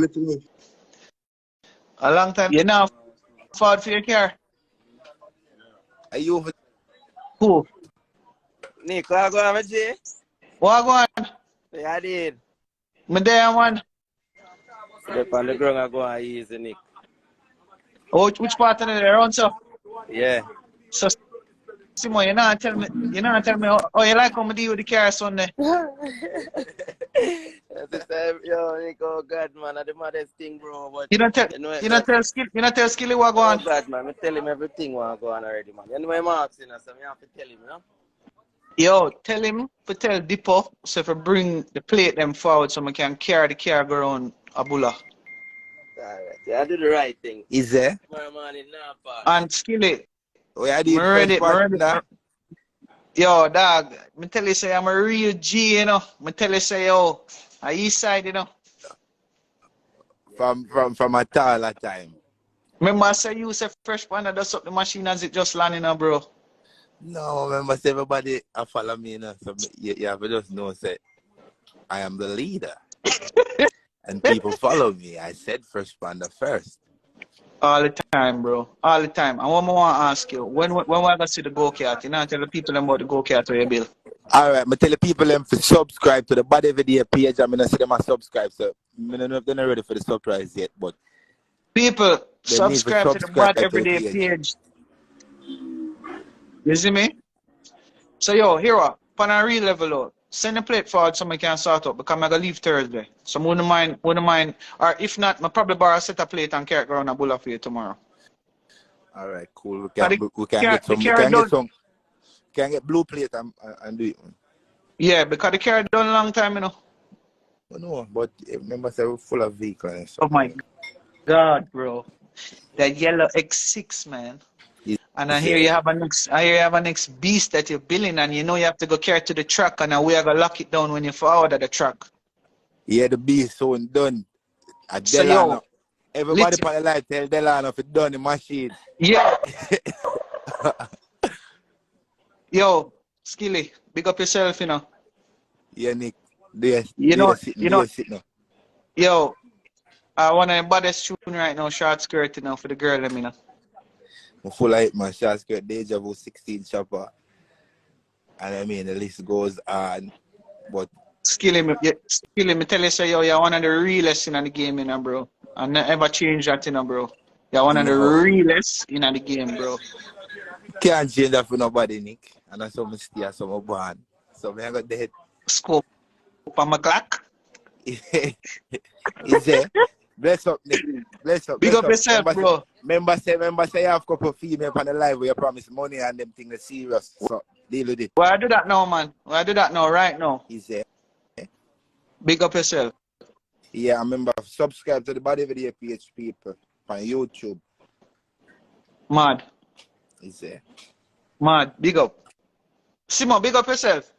it to me. A long time. You know, afford for your car. Are you Who? Nick, what go on, Jay? What go on? Yeah, I did. Me there, man. Step on the ground, I go on easy, Nick. Oh, which part of the around, so? Yeah. So, Simon, you not tell me how you like how me deal with the car Sunday. That's the time, yo, Nick, oh God, man, that's the maddest thing, bro. But, You don't tell, you not tell Skilly what go oh on. God, man, I tell him everything what go on already, man. Anyway, I'm asking us, so I have to tell him, you know? Yo, tell him to tell Dippo so if I bring the plate them forward so I can carry the car go around Abula. Alright, yeah, I do the right thing. is there? Tomorrow morning, nah, pass. And Skilly, Oh, I me did ready, first part that. Yo, dog, me tell you say I'm a real G, you know. Me tell you say, yo, I east side, you know. From a taller time. Remember I say you say fresh panda does up the machine as it just landing now, bro. No, remember say everybody follow me, you know. So you have to just know say I am the leader. And people follow me. I said Fresh Panda first. All the time, bro. All the time. And one more want to ask you, when we gonna see the go-kart? You know, tell the people about the go-kart where you build. Alright, I tell the people them to subscribe to the Body Video page. I'm gonna see them subscribe. So I don't know if they're not ready for the surprise yet, but People, they need to subscribe to the Bad to the Everyday page. You see me? So, yo, hero, on a real level, though, send a plate forward so I can sort out because I'm going to leave Thursday. So, I wouldn't mind, or if not, I probably borrow a set of plate and carry around a bulla for you tomorrow. Alright, cool. We can get blue plate and do it. Yeah, because the car done a long time, you know. I know, but remember say we're full of vehicles. Oh my God, bro. That yellow X6, man. And I hear you have a next beast that you're building, and you know you have to go carry to the truck, and we are gonna lock it down when you forward at the truck. Yeah, the beast so done. At So Delano. yo, Everybody on the light tell Delano if it's done the machine. yeah. Yo, Skilly, big up yourself, you know. Yeah, Nick. Do You know, sit now. yo, I want to baddest tune right now, short skirt, you know, for the girl, let me know. I'm full of it, man. Short skirt, Deja Vu 16 chopper. And I mean, the list goes on. But Skilly, me tell you, say, yo, you're one of the realest in the game, you know, bro. I never change that, you know, bro. You're one of the realest in the game, bro. Can't change that for nobody, Nick. And that's how I stay, so I'm born. So I got the head. Scope on my clock. Is there? Bless up, Nick. Bless up. Big up yourself, bro. Remember say you have a couple of female on the live where you promise money and them things are serious. So deal with it. Well, I do that now, man. Well, I do that now, right now. Is there? Big up yourself. Yeah, I remember subscribe to the Body Video page, people, on YouTube. Mad. Is there? Mad. Big up. Simon, big up yourself.